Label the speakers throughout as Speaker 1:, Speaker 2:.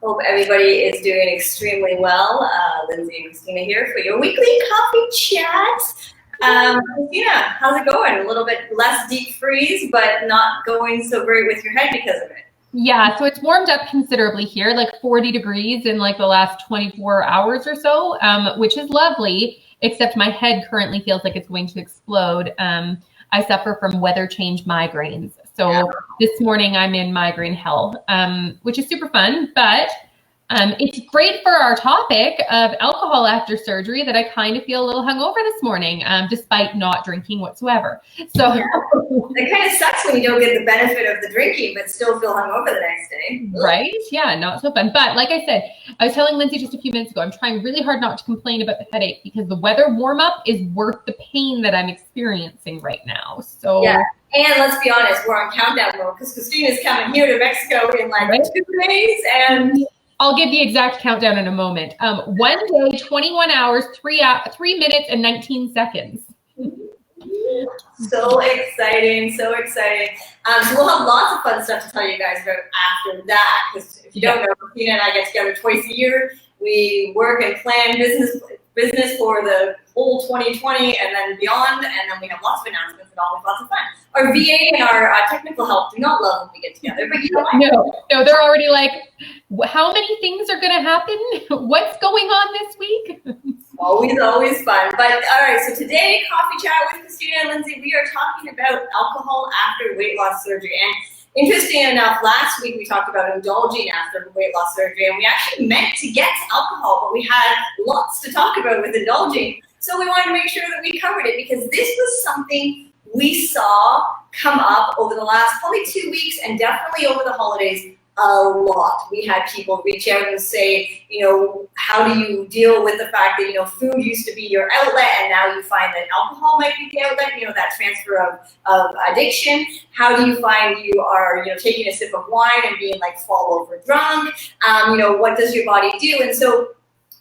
Speaker 1: Hope everybody is doing extremely well. Lindsay and Christina here for your weekly coffee chat. Christina, how's it going? A little bit less deep freeze, but not going so great with your head because of it.
Speaker 2: Yeah, so it's warmed up considerably here, like 40 degrees in like the last 24 hours or so, which is lovely, except my head currently feels like it's going to explode. I suffer from weather change migraines. So this morning I'm in migraine hell, which is super fun, but it's great for our topic of alcohol after surgery that I kind of feel a little hungover this morning, despite not drinking whatsoever. So
Speaker 1: it kind of sucks when you don't get the benefit of the drinking, but still feel hungover the next day.
Speaker 2: Right? Yeah, not so fun. But like I said, I was telling Lindsay just a few minutes ago, I'm trying really hard not to complain about the headache because the weather warm up is worth the pain that I'm experiencing right now. So
Speaker 1: yeah. And let's be honest, we're on countdown mode because Christina's coming here to Mexico in like 2 days, and
Speaker 2: I'll give the exact countdown in a moment. 1 day, 21 hours, 3 minutes, and 19 seconds.
Speaker 1: So exciting, so exciting. So we'll have lots of fun stuff to tell you guys about after that. Because if you don't know, Christina and I get together twice a year. We work and plan business for the whole 2020 and then beyond, and then we have lots of announcements and always lots of fun. Our VA and our technical help do not love when we get together, but you know
Speaker 2: No, they're already like, how many things are going to happen? What's going on this week?
Speaker 1: Always fun. But all right, so today, coffee chat with Christina and Lindsay, we are talking about alcohol after weight loss surgery. And interesting enough, last week we talked about indulging after weight loss surgery, and we actually meant to get to alcohol, but we had lots to talk about with indulging. So we wanted to make sure that we covered it because this was something we saw come up over the last probably 2 weeks and definitely over the holidays a lot. We had people reach out and say, how do you deal with the fact that, food used to be your outlet and now you find that alcohol might be the outlet, that transfer of addiction. How do you find you are, taking a sip of wine and being like fall over drunk? What does your body do? And so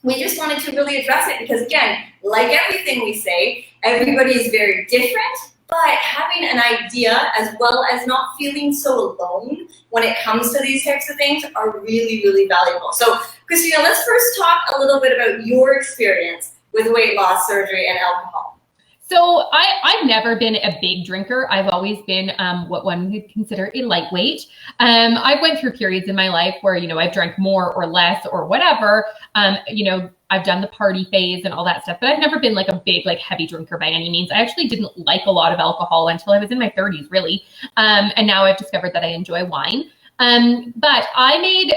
Speaker 1: we just wanted to really address it because, again, like everything we say, everybody is very different. But having an idea as well as not feeling so alone when it comes to these types of things are really, really valuable. So, Christina, let's first talk a little bit about your experience with weight loss surgery and alcohol.
Speaker 2: So I've never been a big drinker. I've always been what one would consider a lightweight. I went through periods in my life where, I've drank more or less or whatever. I've done the party phase and all that stuff, but I've never been like a big, heavy drinker by any means. I actually didn't like a lot of alcohol until I was in my 30s, really. And now I've discovered that I enjoy wine. But I made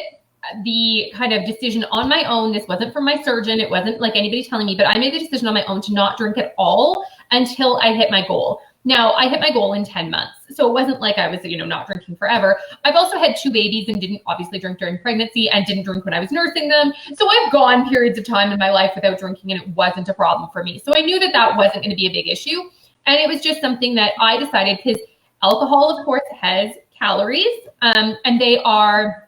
Speaker 2: the kind of decision on my own. This wasn't from my surgeon. It wasn't like anybody telling me, but I made the decision on my own to not drink at all until I hit my goal. Now, I hit my goal in 10 months. So it wasn't like I was, not drinking forever. I've also had 2 babies and didn't obviously drink during pregnancy and didn't drink when I was nursing them. So I've gone periods of time in my life without drinking and it wasn't a problem for me. So I knew that wasn't going to be a big issue. And it was just something that I decided because alcohol, of course, has calories and they are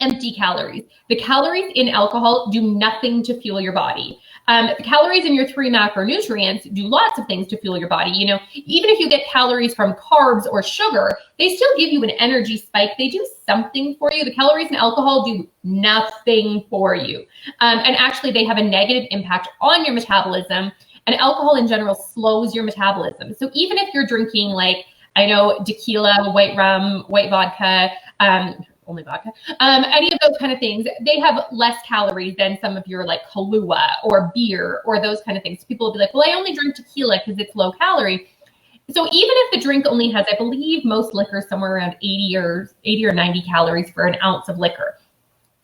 Speaker 2: empty calories. The calories in alcohol do nothing to fuel your body. The calories in your 3 macronutrients do lots of things to fuel your body. Even if you get calories from carbs or sugar, they still give you an energy spike. They do something for you. The calories in alcohol do nothing for you. And actually, they have a negative impact on your metabolism. And alcohol in general slows your metabolism. So even if you're drinking tequila, white rum, white vodka, only vodka, any of those kind of things, they have less calories than some of your Kahlua or beer or those kind of things. People will be like, well, I only drink tequila because it's low calorie. So even if the drink only has, I believe most liquor somewhere around 80 or 90 calories for an ounce of liquor.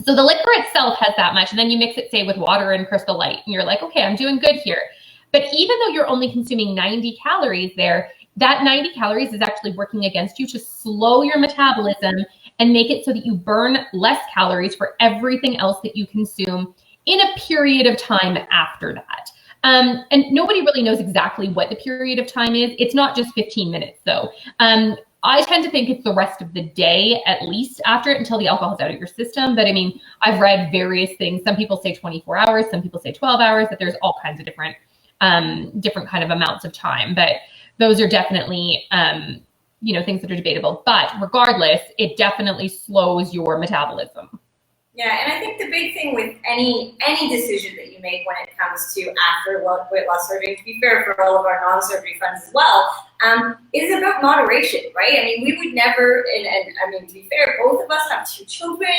Speaker 2: So the liquor itself has that much. And then you mix it, say, with water and Crystal Light. And you're like, okay, I'm doing good here. But even though you're only consuming 90 calories there, that 90 calories is actually working against you to slow your metabolism and make it so that you burn less calories for everything else that you consume in a period of time after that. And nobody really knows exactly what the period of time is. It's not just 15 minutes though. I tend to think it's the rest of the day, at least after it, until the alcohol's out of your system. But I mean, I've read various things. Some people say 24 hours, some people say 12 hours, that there's all kinds of different kind of amounts of time. But those are definitely, things that are debatable. But regardless, it definitely slows your metabolism.
Speaker 1: Yeah, and I think the big thing with any decision that you make when it comes to after weight loss surgery, to be fair for all of our non-surgery friends as well, is about moderation, right? I mean, we would never, and I mean, to be fair, both of us have 2 children,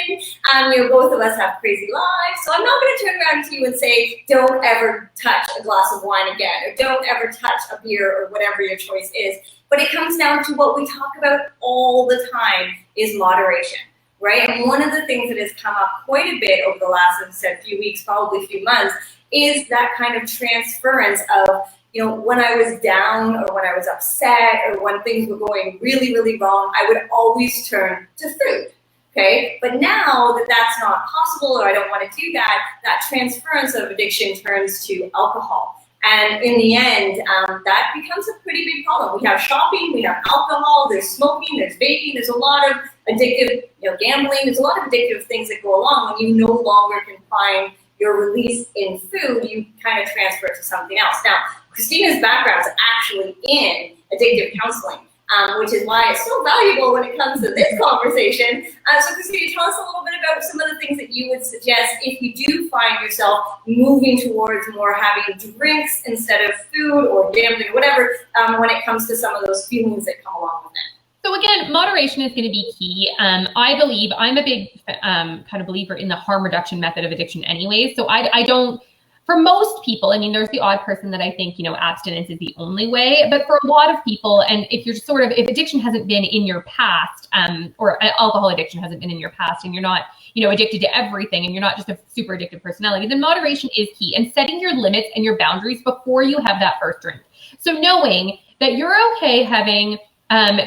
Speaker 1: both of us have crazy lives, so I'm not going to turn around to you and say, don't ever touch a glass of wine again, or don't ever touch a beer, or whatever your choice is. But it comes down to what we talk about all the time is moderation. Right? And one of the things that has come up quite a bit over the last, as I said, few weeks, probably few months, is that kind of transference of, when I was down or when I was upset or when things were going really, really wrong, I would always turn to food. Okay? But now that that's not possible or I don't want to do that, that transference of addiction turns to alcohol. And in the end, that becomes a pretty big problem. We have shopping, we have alcohol, there's smoking, there's vaping, there's a lot of addictive, gambling, there's a lot of addictive things that go along. When you no longer can find your release in food, you kind of transfer it to something else. Now, Christina's background is actually in addictive counseling, which is why it's so valuable when it comes to this conversation. So Christina, tell us a little bit about some of the things that you would suggest if you do find yourself moving towards more having drinks instead of food or gambling, whatever, when it comes to some of those feelings that come along with it.
Speaker 2: So again, moderation is going to be key. I believe, I'm a big kind of believer in the harm reduction method of addiction anyways. So I don't, for most people, I mean, there's the odd person that I think, abstinence is the only way, but for a lot of people, and if you're if addiction hasn't been in your past, or alcohol addiction hasn't been in your past, and you're not, addicted to everything, and you're not just a super addictive personality, then moderation is key, and setting your limits and your boundaries before you have that first drink. So knowing that you're okay having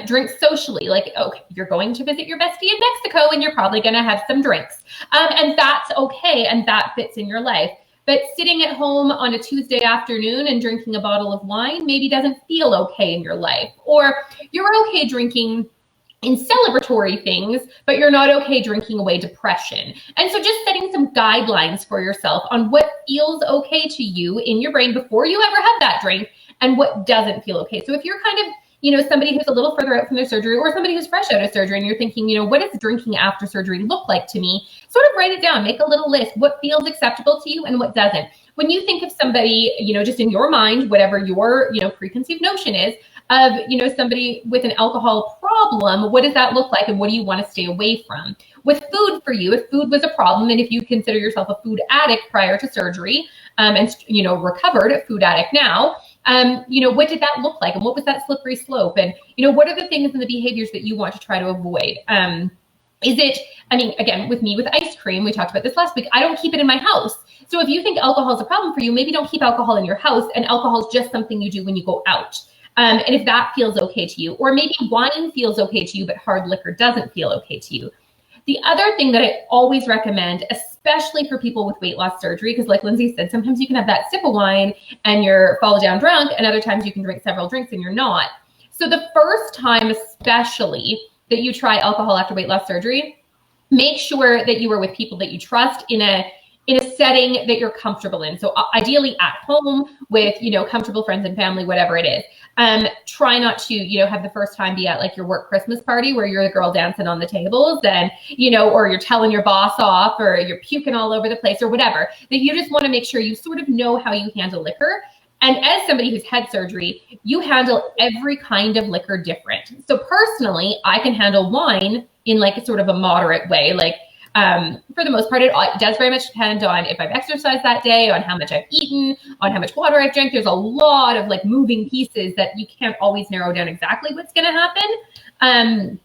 Speaker 2: drinks socially, like, okay, you're going to visit your bestie in Mexico and you're probably going to have some drinks. And that's okay. And that fits in your life. But sitting at home on a Tuesday afternoon and drinking a bottle of wine maybe doesn't feel okay in your life. Or you're okay drinking in celebratory things, but you're not okay drinking away depression. And so just setting some guidelines for yourself on what feels okay to you in your brain before you ever have that drink and what doesn't feel okay. So if you're kind of somebody who's a little further out from their surgery, or somebody who's fresh out of surgery, and you're thinking, what does drinking after surgery look like to me? Sort of write it down, make a little list, what feels acceptable to you and what doesn't. When you think of somebody, just in your mind, whatever your, preconceived notion is of, somebody with an alcohol problem, what does that look like and what do you want to stay away from? With food for you, if food was a problem, and if you consider yourself a food addict prior to surgery, and, recovered food addict now, what did that look like? And what was that slippery slope? And, what are the things and the behaviors that you want to try to avoid? Is it, again, with me, with ice cream, we talked about this last week, I don't keep it in my house. So if you think alcohol is a problem for you, maybe don't keep alcohol in your house, and alcohol is just something you do when you go out. And if that feels okay to you, or maybe wine feels okay to you, but hard liquor doesn't feel okay to you. The other thing that I always recommend, especially for people with weight loss surgery, because like Lindsay said, sometimes you can have that sip of wine and you're fall down drunk, and other times you can drink several drinks and you're not. So the first time, especially, that you try alcohol after weight loss surgery, make sure that you are with people that you trust in a setting that you're comfortable in. So ideally at home with, comfortable friends and family, whatever it is. Try not to, have the first time be at like your work Christmas party where you're the girl dancing on the tables and, or you're telling your boss off or you're puking all over the place or whatever. That you just want to make sure you sort of know how you handle liquor. And as somebody who's had surgery, you handle every kind of liquor different. So personally, I can handle wine in like a sort of a moderate way. Like, for the most part, it does very much depend on if I've exercised that day, on how much I've eaten, on how much water I've drank. There's a lot of like moving pieces that you can't always narrow down exactly what's going to happen.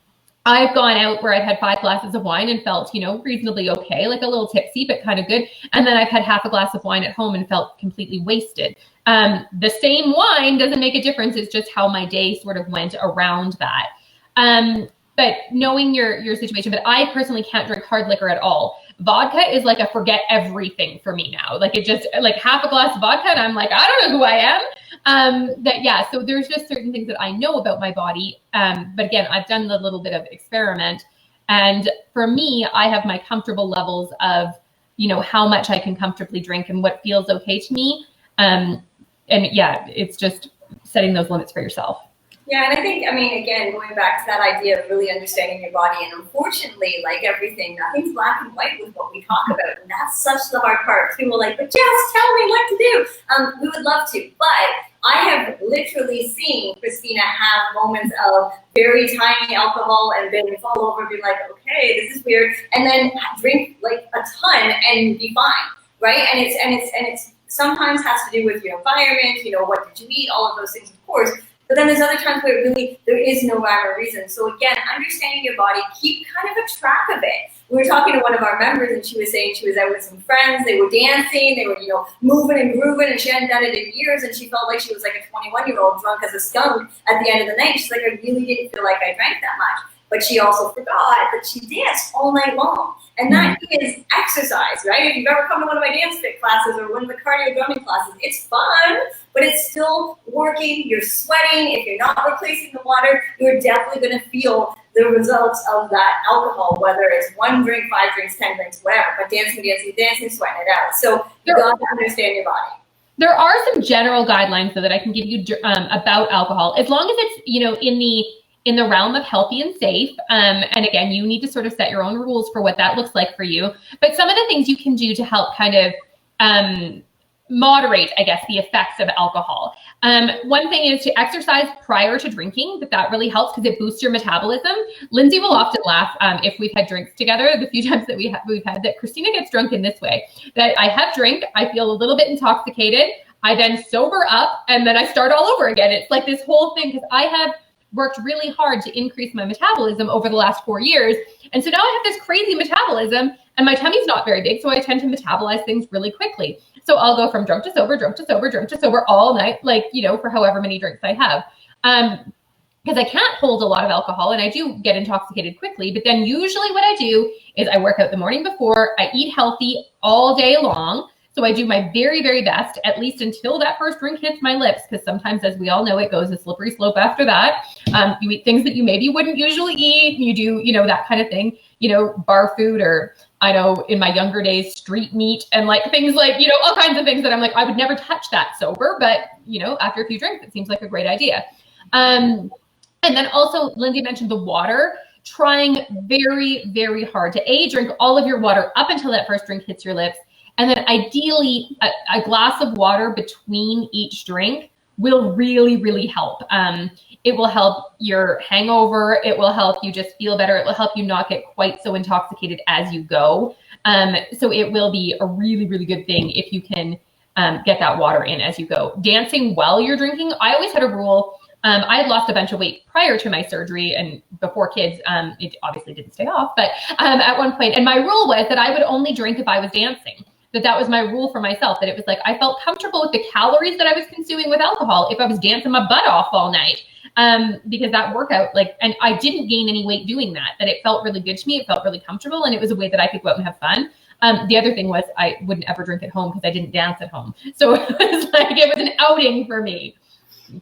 Speaker 2: I've gone out where I've had 5 glasses of wine and felt, reasonably okay, like a little tipsy, but kind of good. And then I've had half a glass of wine at home and felt completely wasted. The same wine doesn't make a difference. It's just how my day sort of went around that. But knowing your situation, but I personally can't drink hard liquor at all. Vodka is like a forget everything for me now. Like it just like half a glass of vodka and I'm like, I don't know who I am. So there's just certain things that I know about my body. But again, I've done the little bit of experiment. And for me, I have my comfortable levels of, how much I can comfortably drink and what feels okay to me. It's just setting those limits for yourself.
Speaker 1: Yeah, and I think, again, going back to that idea of really understanding your body, and unfortunately, like everything, nothing's black and white with what we talk about. And that's such the hard part. People are like, but just tell me what to do. We would love to, but I have literally seen Christina have moments of very tiny alcohol and then fall over and be like, okay, this is weird, and then drink like a ton and be fine, right? And it's sometimes has to do with your environment, what did you eat, all of those things, of course. But then there's other times where really there is no rhyme or reason. So again, understanding your body, keep kind of a track of it. We were talking to one of our members, and she was saying she was out with some friends. They were dancing, they were, moving and grooving, and she hadn't done it in years. And she felt like she was like a 21-year-old drunk as a skunk at the end of the night. She's like, I really didn't feel like I drank that much. But she also forgot that she danced all night long. And that is exercise, right? If you've ever come to one of my dance fit classes or one of the cardio drumming classes, it's fun, but it's still working. You're sweating. If you're not replacing the water, you're definitely going to feel the results of that alcohol, whether it's 1 drink, 5 drinks, 10 drinks, whatever. But dancing, sweating it out. So you got to understand your body.
Speaker 2: There are some general guidelines, though, that I can give you about alcohol, as long as it's, in the realm of healthy and safe. And again, you need to sort of set your own rules for what that looks like for you. But some of the things you can do to help kind of moderate, I guess, the effects of alcohol. One thing is to exercise prior to drinking, that really helps because it boosts your metabolism. Lindsay will often laugh if we've had drinks together, the few times that we've had that Christina gets drunk in this way, that I have drink, I feel a little bit intoxicated, I then sober up, and then I start all over again. It's like this whole thing, because I have worked really hard to increase my metabolism over the last 4 years. And so now I have this crazy metabolism, and my tummy's not very big, so I tend to metabolize things really quickly. So I'll go from drunk to sober, drunk to sober, drunk to sober all night, for however many drinks I have. Because I can't hold a lot of alcohol, and I do get intoxicated quickly. But then usually what I do is I work out the morning before, I eat healthy all day long. So I do my very, very best, at least until that first drink hits my lips, because sometimes, as we all know, it goes a slippery slope after that. You eat things that you maybe wouldn't usually eat. You do, that kind of thing, bar food, or I know in my younger days, street meat, and things all kinds of things that I'm like, I would never touch that sober. But, after a few drinks, it seems like a great idea. And then also, Lindsay mentioned the water. Trying very, very hard to drink all of your water up until that first drink hits your lips. And then ideally, a glass of water between each drink will really, really help. It will help your hangover. It will help you just feel better. It will help you not get quite so intoxicated as you go. So it will be a really, really good thing if you can get that water in as you go. Dancing while you're drinking. I always had a rule. I had lost a bunch of weight prior to my surgery and before kids. It obviously didn't stay off, but at one point, and my rule was that I would only drink if I was dancing. That was my rule for myself, that it was like I felt comfortable with the calories that I was consuming with alcohol if I was dancing my butt off all night, because that workout, and I didn't gain any weight doing that it felt really good to me. It felt really comfortable, and it was a way that I could go out and have fun. The other thing was I wouldn't ever drink at home because I didn't dance at home. So it was an outing for me.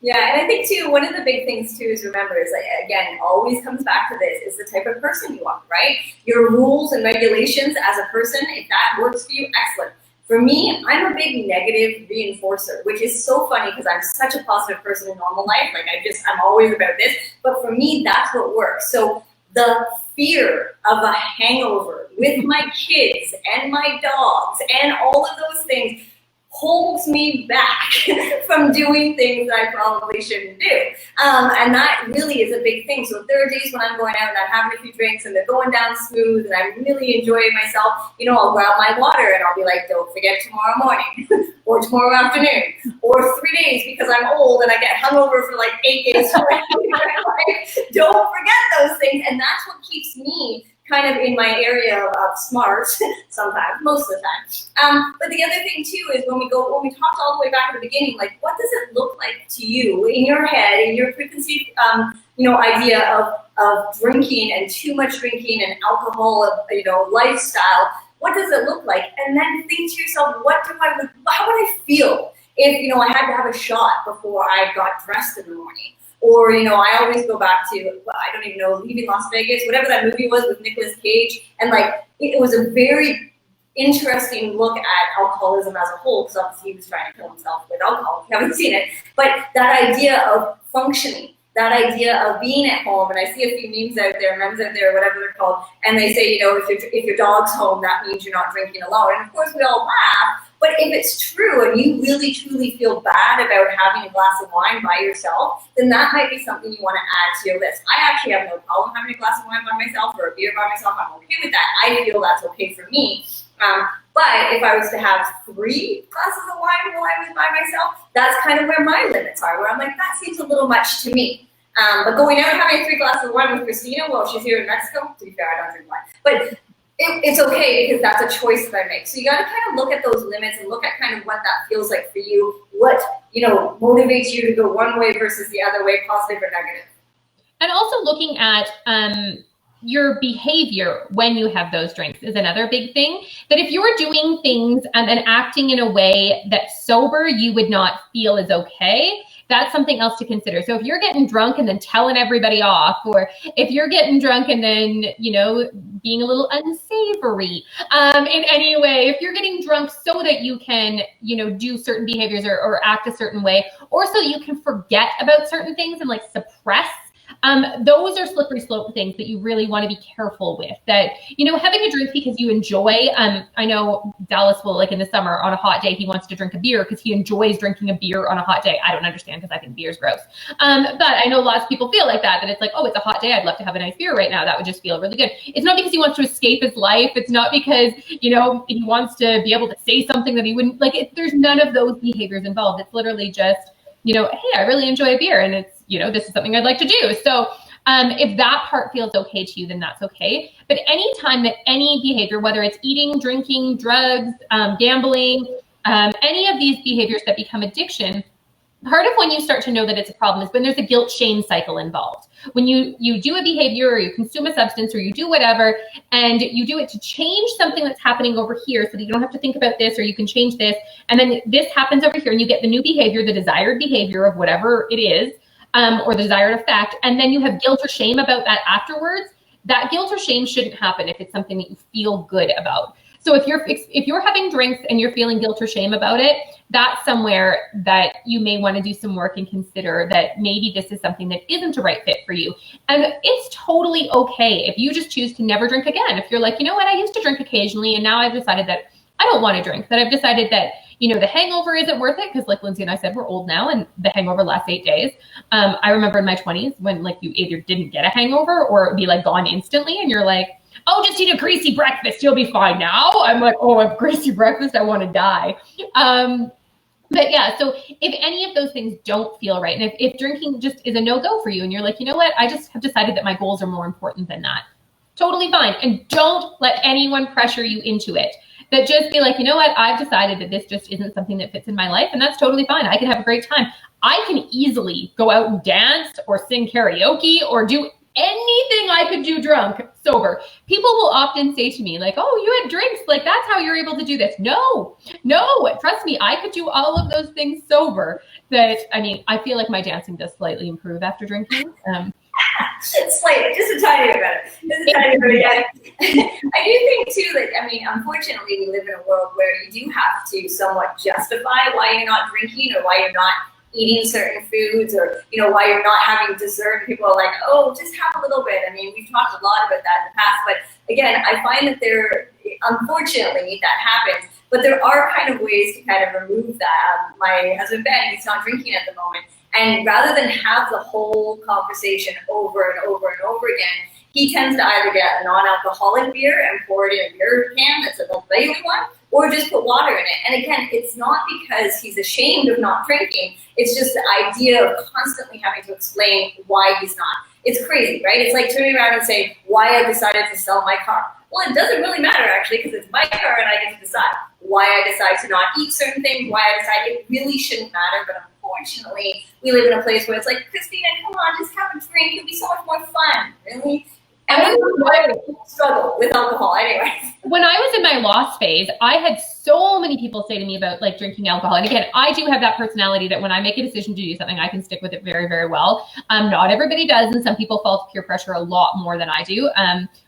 Speaker 1: Yeah, and I think too, one of the big things too is remember is again, always comes back to this, is the type of person you are, right? Your rules and regulations as a person, if that works for you, excellent. For me, I'm a big negative reinforcer, which is so funny because I'm such a positive person in normal life. I'm always about this, but for me, that's what works. So the fear of a hangover with my kids and my dogs and all of those things holds me back from doing things that I probably shouldn't do. And that really is a big thing. So if there are days when I'm going out and I'm having a few drinks and they're going down smooth and I'm really enjoying myself, I'll grab my water and I'll be like, don't forget tomorrow morning or tomorrow afternoon or 3 days because I'm old and I get hungover for 8 days. Don't forget those things. And that's what keeps me kind of in my area of smart sometimes, most of the time. But the other thing too is when we talked all the way back at the beginning, what does it look like to you in your head, in your preconceived, idea of drinking and too much drinking and alcohol, lifestyle? What does it look like? And then think to yourself, how would I feel if, I had to have a shot before I got dressed in the morning? Or, I always go back to, I don't even know, Leaving Las Vegas, whatever that movie was with Nicolas Cage. And it was a very interesting look at alcoholism as a whole, because obviously he was trying to kill himself with alcohol, if you haven't seen it. But that idea of functioning that idea of being at home. And I see a few memes out there, whatever they're called, and they say, if your dog's home, that means you're not drinking alone. And of course we all laugh, but if it's true and you really truly feel bad about having a glass of wine by yourself, then that might be something you want to add to your list. I actually have no problem having a glass of wine by myself or a beer by myself. I'm okay with that. I feel that's okay for me. But if I was to have 3 glasses of wine while I was by myself, that's kind of where my limits are, where I'm like, that seems a little much to me. But going out and having 3 glasses of wine with Christina while she's here in Mexico, to be fair, I don't drink wine, but it's okay because that's a choice that I make. So you got to kind of look at those limits and look at kind of what that feels like for you, what, motivates you to go one way versus the other way, positive or negative.
Speaker 2: And also looking at your behavior when you have those drinks is another big thing. That if you're doing things and acting in a way that sober you would not feel is okay, that's something else to consider. So if you're getting drunk and then telling everybody off, or if you're getting drunk and then, being a little unsavory in any way, if you're getting drunk so that you can, do certain behaviors or act a certain way, or so you can forget about certain things and suppress, those are slippery slope things that you really want to be careful with. That, having a drink because you enjoy, I know Dallas will, in the summer on a hot day, he wants to drink a beer because he enjoys drinking a beer on a hot day. I don't understand because I think beer's gross. But I know lots of people feel like that it's oh, it's a hot day, I'd love to have a nice beer right now. That would just feel really good. It's not because he wants to escape his life. It's not because, he wants to be able to say something that he wouldn't, there's none of those behaviors involved. It's literally just, hey, I really enjoy a beer and it's, this is something I'd like to do. So if that part feels okay to you, then that's okay. But anytime that any behavior, whether it's eating, drinking, drugs, gambling, any of these behaviors that become addiction, part of when you start to know that it's a problem is when there's a guilt shame cycle involved. When you do a behavior or you consume a substance or you do whatever, and you do it to change something that's happening over here so that you don't have to think about this, or you can change this. And then this happens over here and you get the new behavior, the desired behavior of whatever it is, or the desired effect, and then you have guilt or shame about that afterwards. That guilt or shame shouldn't happen if it's something that you feel good about. So if you're having drinks and you're feeling guilt or shame about it, that's somewhere that you may want to do some work and consider that maybe this is something that isn't a right fit for you. And it's totally okay if you just choose to never drink again. If you're like, I used to drink occasionally and now I've decided that I don't want to drink, that I've decided that, the hangover isn't worth it, because Lindsay and I said, we're old now and the hangover lasts 8 days. I remember in my 20s when you either didn't get a hangover or it would be gone instantly and you're like, oh, just eat a greasy breakfast, you'll be fine now. I'm like, oh, a greasy breakfast, I want to die. But yeah, so if any of those things don't feel right, and if drinking just is a no-go for you and you're like, you know what, I just have decided that my goals are more important than that, totally fine. And don't let anyone pressure you into it. That just be like, you know what, I've decided that this just isn't something that fits in my life, and that's totally fine. I can have a great time. I can easily go out and dance or sing karaoke or do anything I could do drunk, sober. People will often say to me oh, you had drinks, that's how you're able to do this. No, trust me, I could do all of those things sober. I feel like my dancing does slightly improve after drinking.
Speaker 1: Slightly, just a tiny bit better. Just a tiny bit, yeah. I do think too, unfortunately, we live in a world where you do have to somewhat justify why you're not drinking or why you're not eating certain foods, or why you're not having dessert. People are like, oh, just have a little bit. We've talked a lot about that in the past, but again, I find that unfortunately that happens, but there are kind of ways to kind of remove that. My husband Ben, he's not drinking at the moment, and rather than have the whole conversation over and over and over again, he tends to either get a non-alcoholic beer and pour it in a beer can that's a daily one, or just put water in it. And again, it's not because he's ashamed of not drinking. It's just the idea of constantly having to explain why he's not. It's crazy, right? It's like turning around and saying, why I decided to sell my car. Well, it doesn't really matter, actually, because it's my car and I get to decide why I decide to not eat certain things, why I decide it really shouldn't matter. But unfortunately, we live in a place where it's like, Christina, come on, just have a drink. It'll be so much more fun. Really? And I struggle with alcohol anyway.
Speaker 2: When I was in my lost phase, I had so many people say to me about drinking alcohol. And again, I do have that personality that when I make a decision to do something, I can stick with it very, very well. Not everybody does. And some people fall to peer pressure a lot more than I do.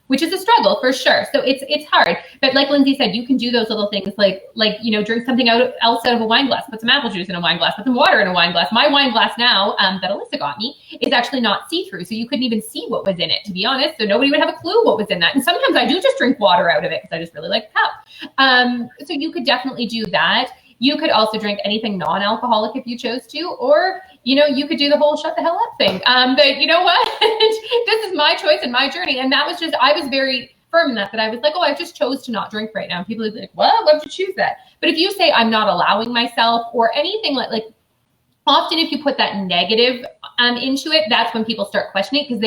Speaker 2: which is a struggle for sure. So it's hard. But like Lindsay said, you can do those little things like drink something else out of a wine glass, put some apple juice in a wine glass, put some water in a wine glass. My wine glass now that Alyssa got me is actually not see-through, so you couldn't even see what was in it, to be honest. So nobody would have a clue what was in that. And sometimes I do just drink water out of it because I just really like the cup. So you could definitely do that. You could also drink anything non-alcoholic if you chose to, or, you could do the whole shut the hell up thing. But you know what? This is my choice and my journey. And that was I was very firm in that I was like, oh, I just chose to not drink right now. And people would be like, well, why did you choose that? But if you say I'm not allowing myself or anything like often if you put that negative into it, that's when people start questioning it because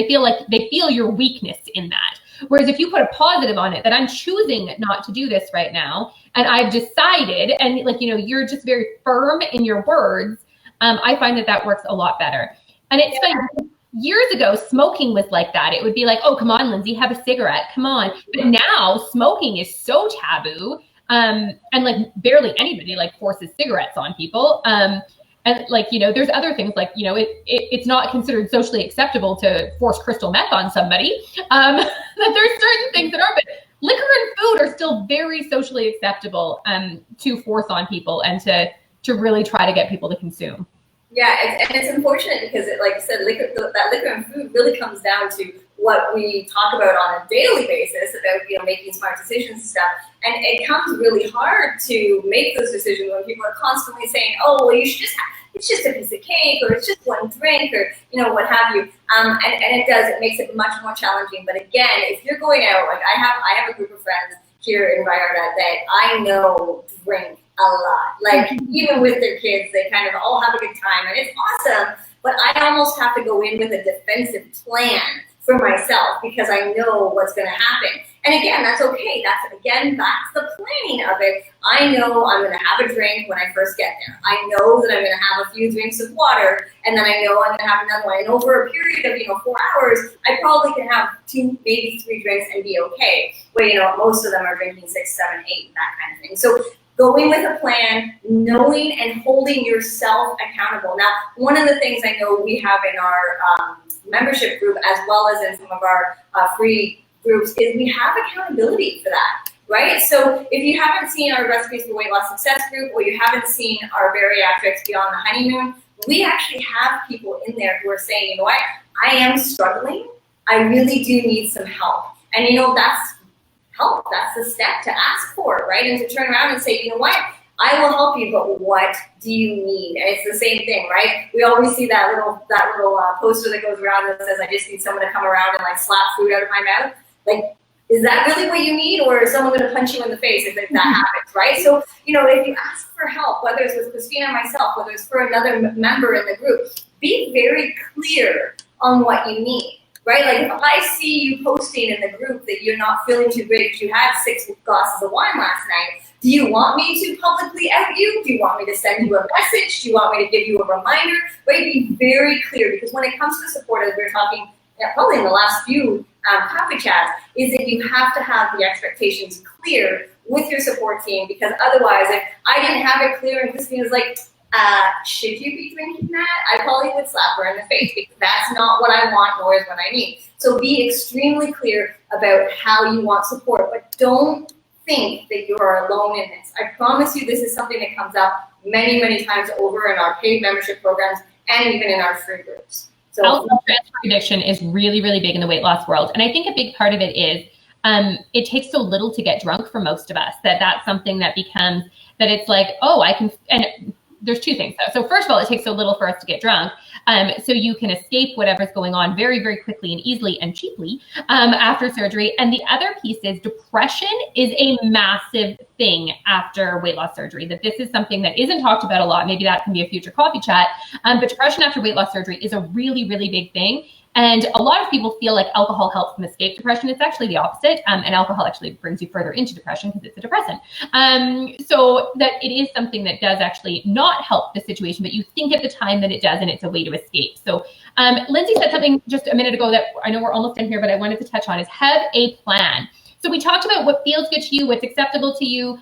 Speaker 2: they feel your weakness in that. Whereas if you put a positive on it, that I'm choosing not to do this right now, and I've decided, and you're just very firm in your words, I find that works a lot better. And it's funny, years ago, smoking was like that. It would be like, oh, come on, Lindsay, have a cigarette, come on. But now smoking is so taboo, and barely anybody forces cigarettes on people. And there's other things it's not considered socially acceptable to force crystal meth on somebody. That there's certain things that are, but liquor and food are still very socially acceptable to force on people and to really try to get people to consume.
Speaker 1: Yeah, it's unfortunate because like you said, that liquor and food really comes down to what we talk about on a daily basis about making smart decisions and stuff. And it comes really hard to make those decisions when people are constantly saying, oh, well, you should it's just a piece of cake, or it's just one drink, or what have you. And it makes it much more challenging. But again, if you're going out, I have a group of friends here in Vallarta that I know drink a lot. Even with their kids, they kind of all have a good time, and it's awesome. But I almost have to go in with a defensive plan for myself because I know what's going to happen. And again, that's okay. That's the planning of it. I know I'm going to have a drink when I first get there. I know that I'm going to have a few drinks of water, and then I know I'm going to have another one. And over a period of 4 hours, I probably can have 2, maybe 3 drinks and be okay. But most of them are drinking 6, 7, 8, that kind of thing. So going with a plan, knowing and holding yourself accountable. Now, one of the things I know we have in our membership group, as well as in some of our free groups, is we have accountability for that, right? So if you haven't seen our Recipes for Weight Loss Success group, or you haven't seen our Bariatrics Beyond the Honeymoon, we actually have people in there who are saying, what, I am struggling. I really do need some help. And that's help. That's the step to ask for, right? And to turn around and say, what, I will help you, but what do you need? And it's the same thing, right? We always see that little poster that goes around that says, I just need someone to come around and slap food out of my mouth. Is that really what you need, or is someone going to punch you in the face if that happens, right? So, if you ask for help, whether it's with Christina and myself, whether it's for another member in the group, be very clear on what you need, right? If I see you posting in the group that you're not feeling too great because you had 6 glasses of wine last night, do you want me to publicly out you? Do you want me to send you a message? Do you want me to give you a reminder? Right? Be very clear, because when it comes to support, as we were talking probably in the last few coffee chats, is that you have to have the expectations clear with your support team, because otherwise, if I didn't have it clear and Christina's like, should you be drinking that? I probably would slap her in the face, because that's not what I want, nor is what I need. So be extremely clear about how you want support, but don't think that you are alone in this. I promise you, this is something that comes up many, many times over in our paid membership programs and even in our free groups. So
Speaker 2: alcohol transfer addiction is really, really big in the weight loss world. And I think a big part of it is it takes so little to get drunk for most of us that's something that becomes that it's like, oh, I can, and there's 2 things though. So first of all, it takes so little for us to get drunk. So you can escape whatever's going on very, very quickly and easily and cheaply after surgery. And the other piece is depression is a massive thing after weight loss surgery, that this is something that isn't talked about a lot. Maybe that can be a future coffee chat. But depression after weight loss surgery is a really, really big thing. And a lot of people feel like alcohol helps them escape depression. It's actually the opposite. And alcohol actually brings you further into depression because it's a depressant. So that it is something that does actually not help the situation, but you think at the time that it does, and it's a way to escape. So Lindsay said something just a minute ago that I know we're almost done here, but I wanted to touch on is have a plan. So we talked about what feels good to you, what's acceptable to you,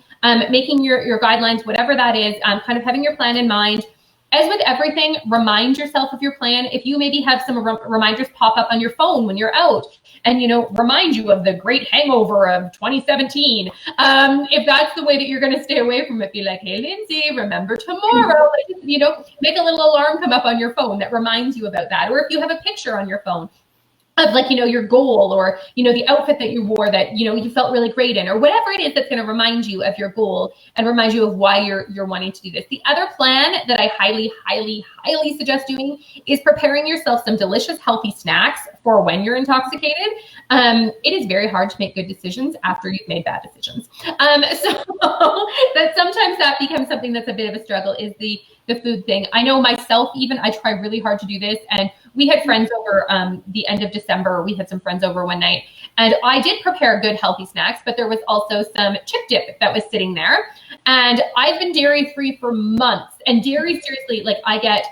Speaker 2: making your guidelines, whatever that is, kind of having your plan in mind. As with everything, remind yourself of your plan. If you maybe have some reminders pop up on your phone when you're out and, remind you of the great hangover of 2017, if that's the way that you're going to stay away from it, be like, hey, Lindsay, remember tomorrow, make a little alarm come up on your phone that reminds you about that. Or if you have a picture on your phone of your goal, or, the outfit that you wore that, you felt really great in, or whatever it is that's going to remind you of your goal and remind you of why you're wanting to do this. The other plan that I highly, highly, highly suggest doing is preparing yourself some delicious, healthy snacks for when you're intoxicated. It is very hard to make good decisions after you've made bad decisions. So that sometimes that becomes something that's a bit of a struggle, is the food thing. I know myself, even I try really hard to do this, and we had friends over the end of December. We had some friends over one night, and I did prepare good healthy snacks, but there was also some chip dip that was sitting there. And I've been dairy free for months, and dairy, seriously, I get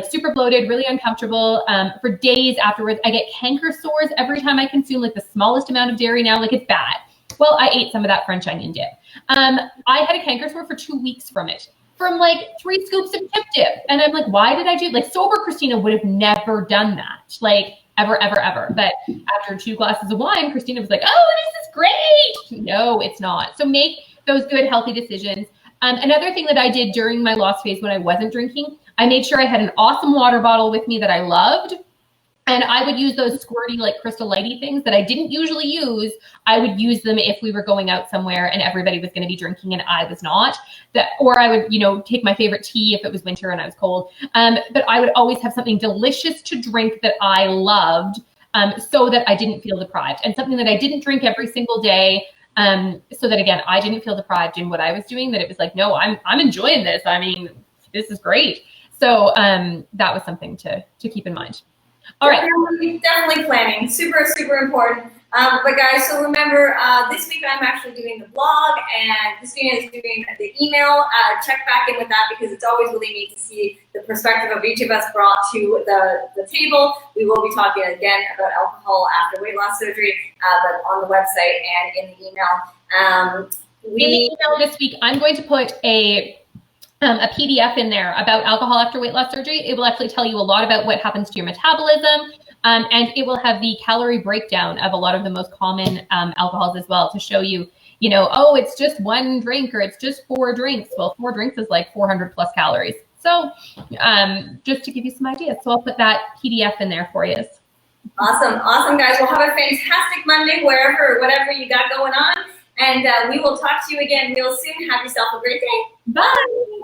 Speaker 2: super bloated, really uncomfortable for days afterwards. I get canker sores every time I consume the smallest amount of dairy now. It's bad. Well, I ate some of that French onion dip. I had a canker sore for 2 weeks from it, from 3 scoops of chip dip. And I'm like, why did I do sober Christina would have never done that. Ever, ever, ever. But after 2 glasses of wine, Christina was like, oh, this is great. No, it's not. So make those good, healthy decisions. Another thing that I did during my loss phase when I wasn't drinking, I made sure I had an awesome water bottle with me that I loved. And I would use those squirty, Crystal Lighty things that I didn't usually use. I would use them if we were going out somewhere and everybody was going to be drinking and I was not. Or I would, take my favorite tea if it was winter and I was cold. But I would always have something delicious to drink that I loved, so that I didn't feel deprived. And something that I didn't drink every single day, so that, again, I didn't feel deprived in what I was doing, that it was no, I'm enjoying this. I mean, this is great. So that was something to keep in mind. All right.
Speaker 1: Definitely planning. Super, super important. But guys, so remember, this week I'm actually doing the blog and Christina is doing the email. Check back in with that, because it's always really neat to see the perspective of each of us brought to the table. We will be talking again about alcohol after weight loss surgery, but on the website and in the email.
Speaker 2: In the email this week, I'm going to put a PDF in there about alcohol after weight loss surgery. It will actually tell you a lot about what happens to your metabolism, and it will have the calorie breakdown of a lot of the most common alcohols as well, to show you, oh, it's just 1 drink or it's just 4 drinks. Well, 4 drinks is 400 plus calories. So just to give you some ideas. So I'll put that PDF in there for you.
Speaker 1: Awesome, guys. We'll have a fantastic Monday, whatever you got going on. And we will talk to you again real soon. Have yourself a great day.
Speaker 2: Bye.